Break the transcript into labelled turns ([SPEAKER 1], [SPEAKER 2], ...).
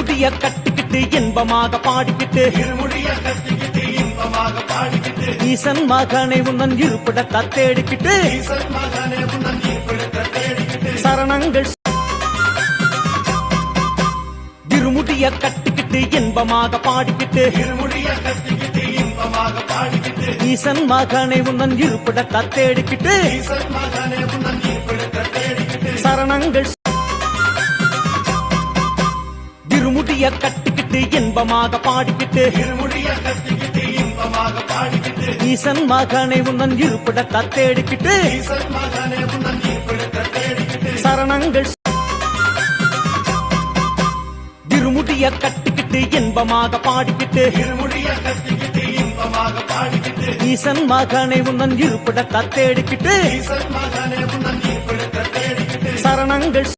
[SPEAKER 1] இருமுடிய கட்டிக்கிட்டு இன்பமாக பாடிக்கிட்டு ஈசன் மகனை உன்னன் இருப்பிடத்தை தேடிக்கிட்டு சரணங்கள் இருமுடிய கட்டிக்கிட்டு இன்பமாக பாடிக்கிட்டு ஈசன் மகனை உன்னன் இருப்பிடத்தை தேடிக்கிட்டு சரணங்கள் இருமுடிய கட்டிக்கிட்டு இன்பமாக பாடிக்கிட்டு ஈசன் மகனை உன்னன் இருப்பிடத்தை தேடிக்கிட்டு சரணங்கள் இருமுடிய கட்டிக்கிட்டு இன்பமாக பாடிக்கிட்டு ஈசன் மகனை உன்னன் இருப்பிடத்தை தேடிக்கிட்டு சரணங்கள்